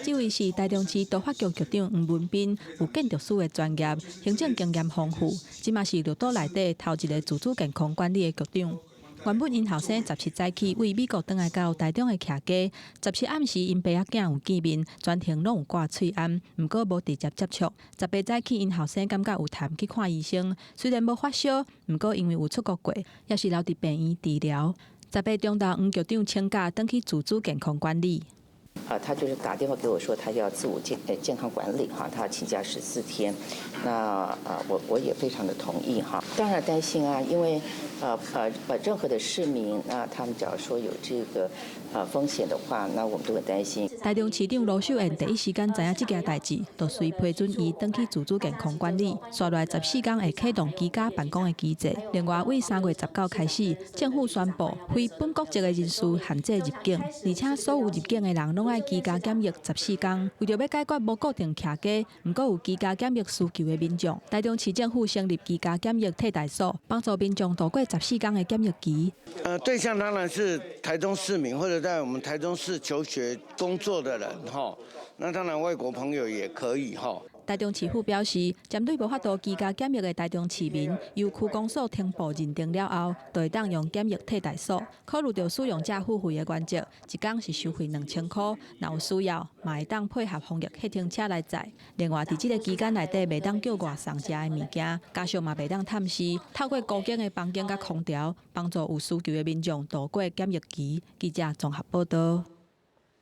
这位是台中市都发局局长黄文彬，有建筑师的专业，行政经验丰富，即嘛是绿岛内底头一个自主健康管理的局长。原本因后生17早起为美国返来到台中的徛家，17暗时因爸仔囝有见面，全程拢有挂喙罨，毋过无直接接触。18早起因后生感觉有痰去看医生，虽然无发烧，毋过因为有出国过，也是留伫病院治疗。18中昼黄局长请假，登去自主健康管理。他就是打电话给我说，他要自我健康管理哈，他要请假14天。那我也非常的同意哈。当然担心啊，因为任何的市民，那他们假如说有这个风险的话，那我们都很担心。台中市长罗秀燕第一时间知影这件代志，就随批准伊登去自主健康管理，刷来14天会启动居家办公的机制。另外，为3月19开始，政府宣布非本国籍的人士限制入境，而且所有入境的人拢爱居家检疫14天。为着要解决无固定徛家，毋过有居家检疫需求的民众，台中市政府成立居家检疫替代所，帮助民众度过14天的检疫期。对象当然是台中市民或者在我们台中市求学工作的人哈，那当然外国朋友也可以哈。台中市府表示，针对无法度居家检疫的台中市民，由区公所停步认定了后，就会当用检疫替代所。考虑到使用者付费的原则，一天是收费2000块，若有需要，嘛会当配合防疫客停车来载。另外，伫这个期间内底，袂当叫外送食的物件，加上嘛袂当探视，透过高间的房间甲空调，帮助有需求的民众度过检疫期。记者综合报道。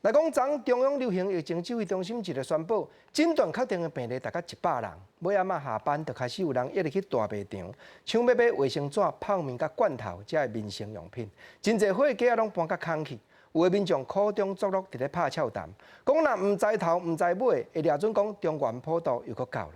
来讲，昨中央流行疫情指挥中心一个宣布，诊断确定的病例大概100人。尾暗下班就开始有人一直去大卖场，抢要买卫生纸、泡面、甲罐头，这些民生用品。真侪货架拢搬甲空去，有的民众苦中作乐，伫咧拍俏谈，讲若唔知头唔知尾，会抓准讲中原普渡又搁到了。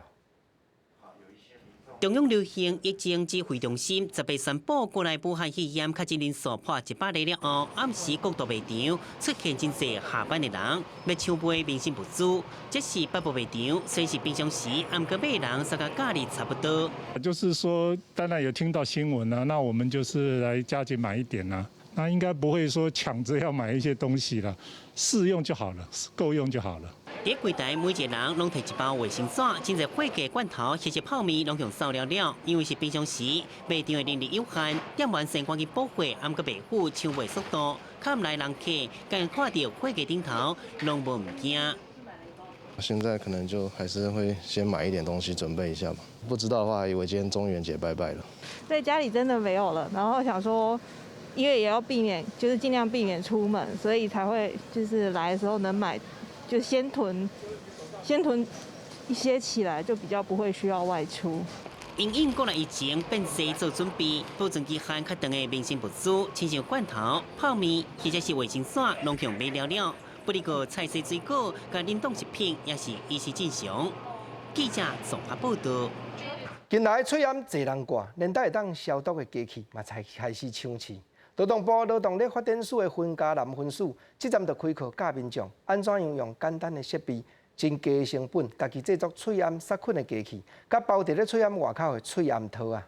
中央流行疫情指挥中心18宣布，国内武汉肺炎确诊人数破100例了后，暗时各大卖场出现真侪下班的人，要抢买民生物资。这是北部卖场，虽是平常时，暗个买人三个价力差不多。就是说，当然有听到新闻啊，那我们就是来加紧买一点啊。那应该不会说抢着要买一些东西了，试用就好了，够用就好了。伫柜台每一个人拢摕一包卫生纸，真侪货架、罐头、些泡面拢用扫了，因为是平常时，卖场的人力有限，店员先赶紧补货，暗个卖虎抢卖速度，较唔来人客，刚看到货架顶头拢无物件。现在可能就还是会先买一点东西准备一下吧。不知道的话，还以为今天中元节拜拜了。在家里真的没有了，然后想说。因为也要避免，就是尽量避免出门，所以才会就是来的时候能买，就先囤一些起来，就比较不会需要外出。因应国内疫情变势做准备，保存期限较长的民生物资，亲像罐头、泡面或者是卫生纸，拢用买了。不过菜色水果、甲冷冻食品也是依时正常。记者综合报道。近来喙炎侪人挂，连带会当消毒的机器嘛才开始抢市。劳动部劳动力发展署的分家男分署，即站就开课教民众安怎样用简单的设备、真低成本，家己制作喙炎杀菌的机器，甲包伫咧喙炎外口的喙炎套啊。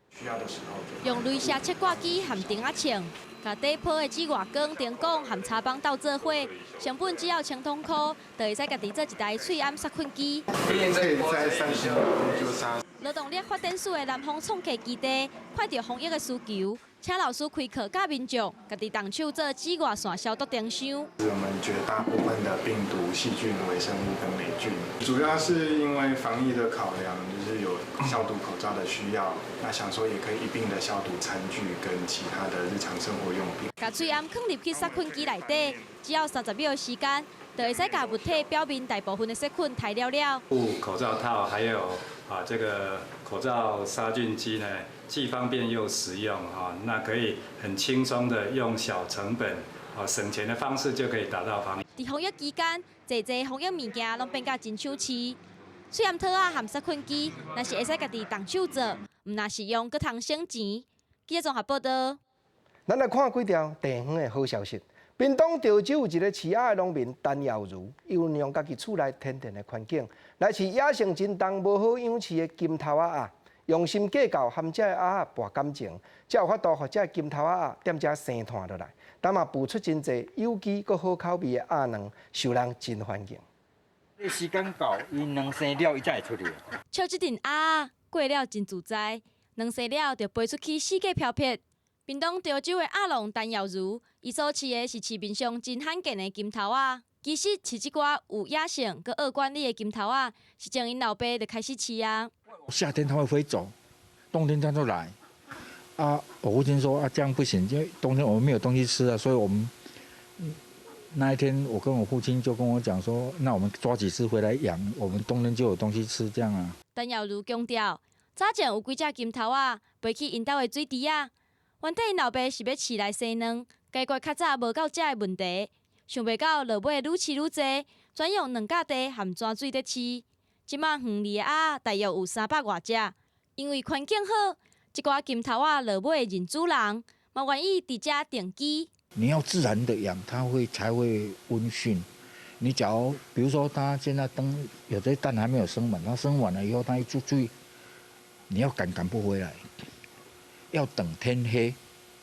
需要的时候用镭射切割机含钉仔枪，甲底铺的紫外光、电管含插棒斗做伙，成本只要1000多块，就会使家己做一台喙炎杀菌机。可以在30分就杀。劳动力发展署的南方创客基地，看到防疫的需求，请老师开课教民众，家己动手做紫外线消毒电箱。我们绝大部分的病毒、细菌、微生物跟霉菌，主要是因为防疫的考量，就是有消毒口罩的需要，那想说也可以一并的消毒餐具跟其他的日常生活用品。把喙炎放入去杀菌机内底，只要30秒的时间，就会使把物体表面大部分的细菌抬了。口罩套还有这个口罩杀菌机呢，既方便又实用那可以很轻松的用小成本省钱的方式就可以达到防疫。在防疫期间，侪防疫物件拢变甲真手持。喙炎套啊含杀菌机，若是会使家己动手做，唔若是用搁通省钱。记者综合报道。咱来看几条地方的好消息。屏东潮州有一个饲鸭的农民陈耀如，伊运用家己厝内天然的环境，来饲野性真重、无好养饲的金头鸭，用心计较，含这鸭博感情，才有法度互这金头鸭踮遮生摊落来。但嘛孵出真侪有机佮好口味的鸭卵，受人真欢迎。你时间到，伊卵生了，伊才会出来。笑这阵鸭过了真自在，卵生了就飞出去四界飘撇。屏东潮州的阿龙陈耀如，伊所饲的是市面上真罕见的金头仔。其实饲即寡有野性、佮恶管理的金头仔，是从因老爸就开始饲啊。夏天它会飞走，冬天它就来。啊，我父亲说啊，这样不行，因为冬天我们没有东西吃啊，所以我们那一天我跟我父亲就跟我讲说，那我们抓几只回来养，我们冬天就有东西吃，这样啊。陈耀如强调，早前有几只金头仔飞去因兜的水池啊，原底因老爸是要饲来生卵，解决较早无够食的问题。想袂到落尾愈饲愈济，转用2架地含泉水在饲。即马园里的鸭大约有300外只，因为环境好，一寡金头仔落尾认主人，嘛愿意伫遮定居。你要自然的养，它才会温驯。你假如比如说它现在有的蛋还没有生满，它生完了以后它一出去，你要赶不回来，要等天黑，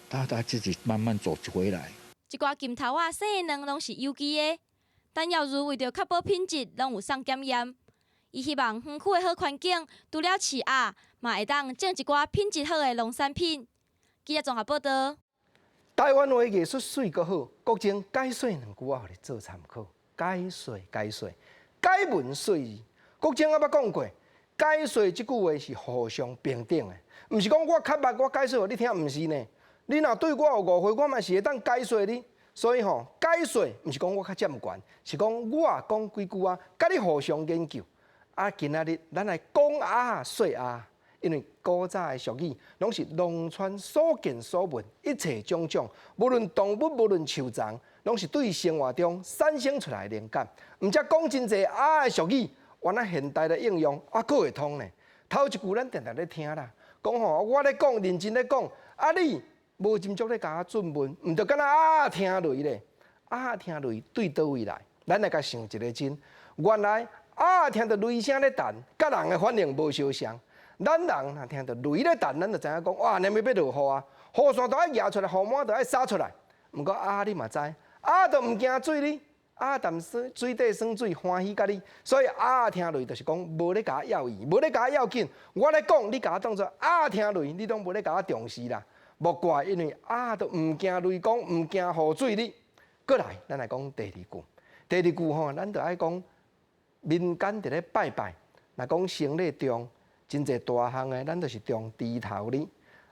它自己慢慢走回来。一寡金头仔生的卵拢是有机的，但要如为着确保品质，拢有送检验。伊希望园区的好环境，除了饲鸭，嘛会当种一寡品质好的农产品。记者综合报道。台湾话艺术水阁好，国情解说2句话，互你做参考。解说，解文说字。国情我捌讲过，解说即句话是互相平等的，毋是讲我较捌我解说互你听，毋是呢。你若对我有误会，我嘛是会当解说你。所以解说毋是讲我较占权，是讲我讲几句啊，甲你互相研究。啊，今仔日咱来讲鸭说鸭，因为古早的俗语拢是农村所见所闻，一切种种，无论动物，无论树丛，拢是对生活中产生出来的灵感。毋则讲真侪鸭的俗语，原来现代的应用还佫会通呢。头一句咱定定咧听啦，讲我咧讲认真咧讲，啊你无斟酌咧甲我准文，毋着敢若听雷咧，听雷对倒位来？咱来甲想一个真，原来听到雷声咧弹，甲人的反应无相像。咱人若听到雷咧弹，咱就知影讲哇，连要落雨啊，雨伞都爱摇出来，雨毛都爱洒出来。毋过你嘛知，都毋惊水哩，淡水底酸水欢喜甲你，所以听雷就是讲无咧甲我要伊，无咧甲我要紧。我咧讲，你甲我当作听雷，你拢无咧甲我重视啦。莫怪，因为都毋惊雷公，毋惊雨水哩。过来，咱来讲第2句。第2句咱就爱讲。民间伫咧拜拜，若讲生理中真侪大项的，咱就是中猪头哩。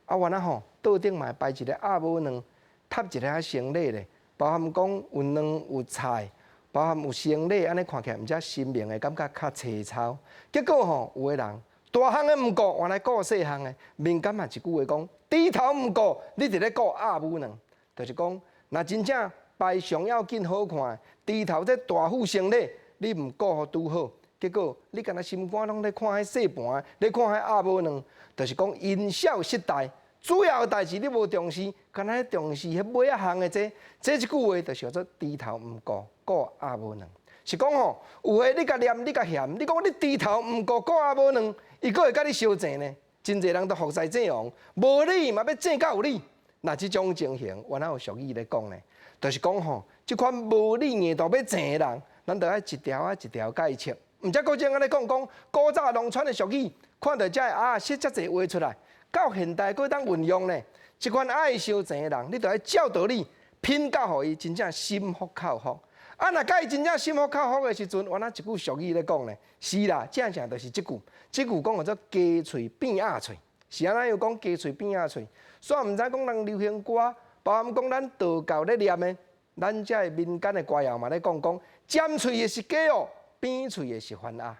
原来桌顶嘛摆一个鸭母卵，插一个生理咧，包含讲有卵有菜，包含有生理，安尼看起来毋则新明的感觉较粗糙。结果有个人大项的毋顾，原来顾细项的，民间嘛一句话讲，猪头毋顾，你伫咧顾鸭母卵，就是讲，若真正拜上要紧好看，猪头这大副生理。你毋顾互拄好，结果你敢若心肝拢咧看迄细盘，咧看迄鸭母卵，就是讲因小失大，主要代志你无重视，敢若重视迄尾仔项的这一句话，就是叫做猪头毋顾鸭母卵。是讲有诶你甲念你甲嫌，你讲你猪头毋顾鸭母卵，伊佫会甲你相争呢？真侪人都服侍正王，无理嘛要正甲有理。那即种情形，原来有俗语咧讲呢，就是讲即款无理硬度要正的人。咱就爱一条一条解切，毋则古前安尼讲古早农村的俗语，看到遮写遮侪话出来，到现代佫当运用呢。即款爱相争的人，你就爱照道理拼到，互伊真正心服口服。若甲伊真正心服口服的时阵，原来一句俗语咧讲呢，是啦，正就是即句。即句讲叫做鸡喙变鸭喙，是安尼又讲鸡喙变鸭喙。虽然毋知讲人流行歌，包含讲咱道教咧念的，咱遮的民间的歌谣嘛咧讲。尖喙的是鸡哦，扁喙的是番鸭。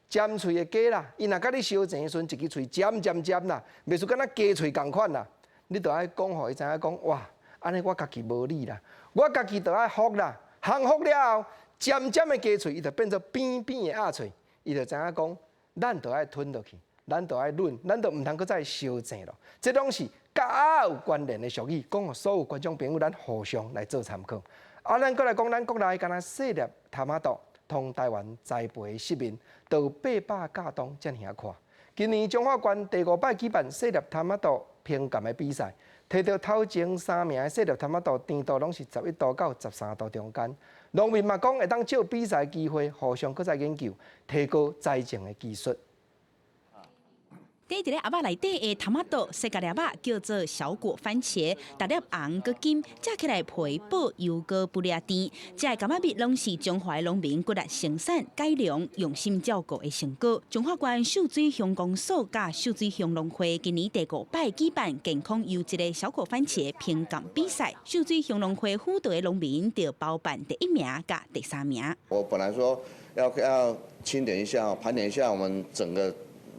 尖喙的鸡啦，伊若甲你相争的时阵，一支喙尖啦，袂输敢若鸡喙共款啦。你着爱讲，互伊知影讲，哇，安尼我家己无理啦，我家己着爱服啦，幸福了后，尖的鸡喙，伊就变做扁的鸭喙，伊就知影讲，咱着爱吞落去，咱着爱忍，咱着毋通搁再相争咯。这拢是甲鸭有关联的俗语，讲互所有观众朋友咱互相来做参考。咱过来讲，咱国内敢若细粒塔马豆，同台湾栽培10面，到800架档遮尔看。今年中华县第5摆举办细粒塔马豆评鉴的比赛，摕到头前3名的细粒塔马豆甜度拢是11度到13度中间。农民嘛讲会当借比赛机会，互相搁再研究，提高栽种的技术。伫咧盒仔内底的头仔豆，细个粒仔叫做小果番茄，大粒红个金，食起来皮薄油膏不俩甜。这柑仔蜜拢是中华农民骨力生产、改良、用心照顾的成果。中华县秀水乡公所甲秀水乡农会今年第5摆举办健康优质的小果番茄评鉴比赛，秀水乡农会辅导的农民就包办第1名甲第3名。我本来说要清点一下、盘点一下我们整个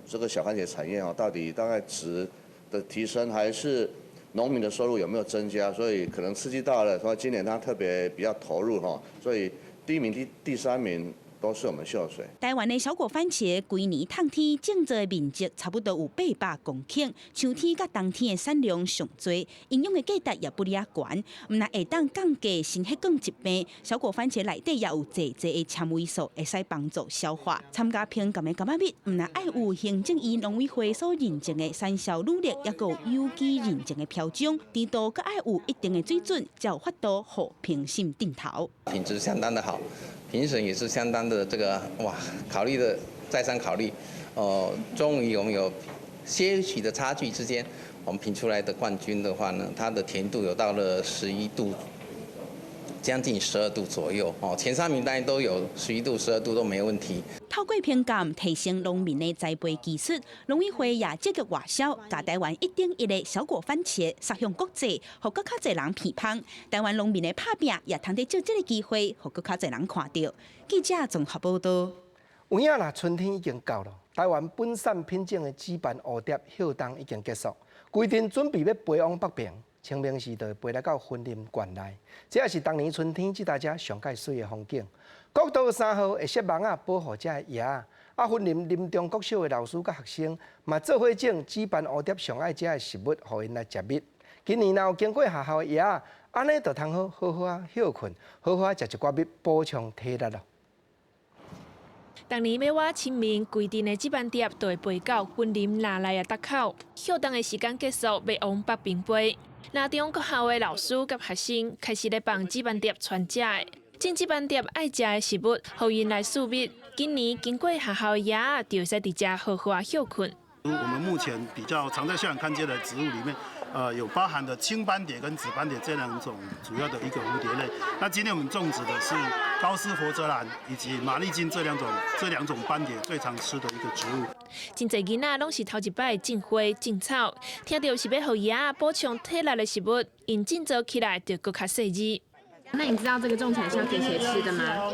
这个小番茄产业到底大概值的提升，还是农民的收入有没有增加？所以可能刺激到了，说今年他特别比较投入所以第1名、第3名都是我们秀水。台湾的小果番茄，规年冬天种植的面积差不多有800公顷，秋天甲冬天的产量上多，营养的价值也不哩悬。毋但会当降低心血管疾病，小果番茄内底也有济的纤维素，会使帮助消化。参加评鉴的柑仔蜜，毋但爱有行政院农委会所认证的产销履历，也有有机认证的标章，甜度阁爱有一定的水准，才有法度互评审定头。品质相当的好。评审也是相当的考虑的再三考虑，终于我们有些许的差距之间，我们评出来的冠军的话呢，它的甜度有到了11度，将近12度左右前3名当然都有11度、12度都没问题。透过评鉴提升农民的栽培技术，农委会也积极外销，甲台湾1.1的小果番茄杀向国际，互更较侪人批判。台湾农民的打拼也通得借这个机会，互更较侪人看到。记者综合报道。有影啦，春天已经到了，台湾本产品种的举办蝴蝶秀动已经结束，规定准备要飞往北平。清明时就会飞来到森林园内，这也是当年春天即大家上界水的风景。国道3号会设网保护这野啊，森林林中国小的老师甲学生嘛做伙种举办蝴蝶上爱食的食物，互因来食蜜。今年若有经过学校的野啊，安尼就通好好休困，好好食一寡蜜补充体力咯。当年要我清明，规定的举办碟就会飞到森林哪来的搭口，秀动的时间结束，要往北平飞。那中国校的老师甲学生开始咧帮举办碟传食的，种举办碟爱食的食物，互因来试蜜。今年经过学校的野，就会使伫遮好好休困。我们目前比较常在校园看见的植物里面，有包含的青斑蝶跟紫斑蝶这2种主要的一个蝴蝶类。那今天我们种植的是高斯佛泽兰以及马利金这两种斑蝶最常吃的一个植物。真侪囡仔拢是头一摆种花种草，听到是要互野补充体力的食物，因种植起来就更较细致。那你知道这个种起来是要给谁吃的吗？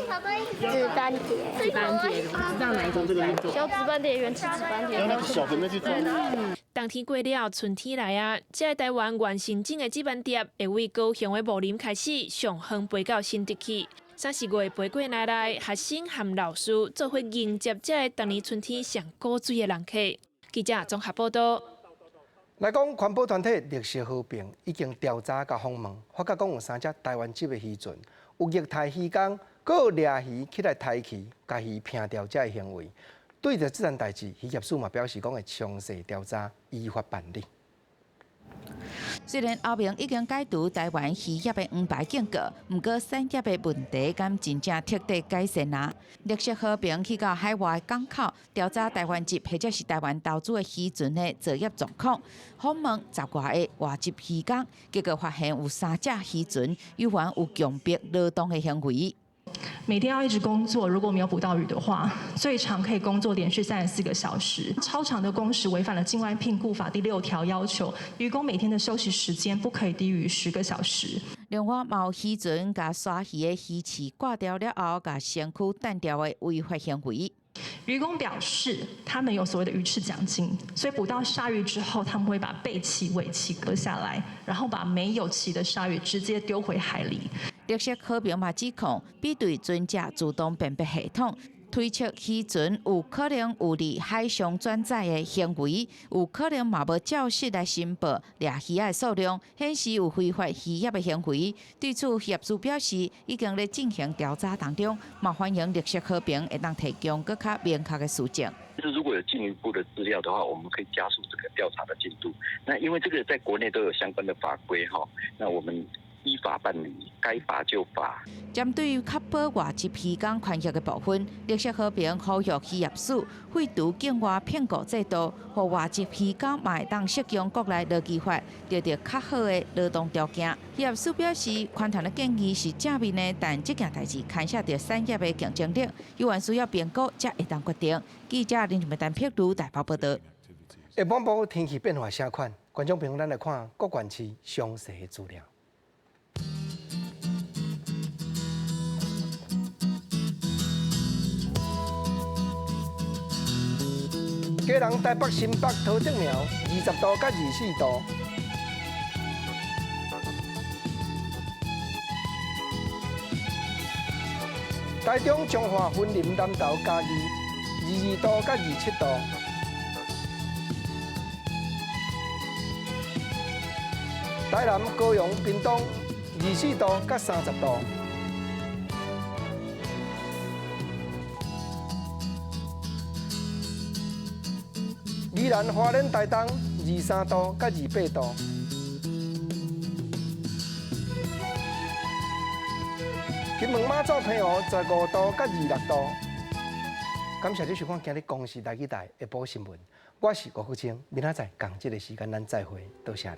紫斑蝶。紫斑蝶，知道哪一种紫斑蝶？小紫斑蝶、原始紫斑蝶。那小的那去种。冬天过了，春天来啊！这台湾原新种的紫斑蝶会为高雄的武林开始，上远飞到新竹去。30月飞过来，学生和老师做伙迎接这个当年春天上古水的人客。记者综合报道。来讲，环保团体绿色和平已经调查甲访问，发觉讲有3只台湾籍的渔船有虐待渔工，搁有掠鱼起来抬起，甲鱼拼掉这个行为。对着这件代志，渔业署嘛表示讲会详细调查，依法办理。虽然后面已经解除台湾渔业的黄牌警告，不过产业的问题敢真正彻底改善啊！绿色和平去到海外港口调查台湾籍或者是台湾投资的渔船的作业状况，访问10外个外籍渔工，结果发现有3只渔船有犯有强迫劳动的行为。每天要一直工作，如果没有捕到鱼的话，最长可以工作连续34个小时。超长的工时违反了境外聘雇法第6条要求，渔工每天的休息时间不可以低于10个小时。另外，有渔船甲刷鱼的鱼刺挂掉了后，甲身躯断掉的违法行为。渔工表示，他们有所谓的鱼翅奖金，所以捕到鲨鱼之后，他们会把背鳍、尾鳍割下来，然后把没有鳍的鲨鱼直接丢回海里。绿色和平嘛指控，比对专家自动辨别系统，推测渔船有可能有伫海上转载的行为，有可能嘛无照实来申报掠鱼的数量，显示有非法渔业的行为。对此，业主表示已经在进行调查当中，嘛欢迎绿色和平会当提供更较明确的事情。如果有进一步的资料的话，我们可以加速这个调查的进度。那因为这个在国内都有相关的法规哈，那我们依法办理，该罚就罚。针对于确保外籍移工权益的部分，绿色和平呼吁企业主废除境外骗雇制度，让外籍移工嘛会当适用国内劳基法，得到较好的劳动条件。企业主表示，款团的建议是正面的，但这件代志牵涉到产业的竞争力，有还需要评估才会当决定。记者林俊丹撇如台北报道。下半部天气变化啥款？观众朋友，咱来看各县市详细的资料。基隆、台北、新北、桃竹苗20度到24度。台中、彰化、云林、南投、嘉义22度到27度。台南、高雄、屏东24度到30度。宜兰花莲台东23度到28度，金门马祖澎湖15度到26度。感谢你收看今日公视台语台下晡新闻，我是郭富清，明仔载同一个时间咱再会，多谢你。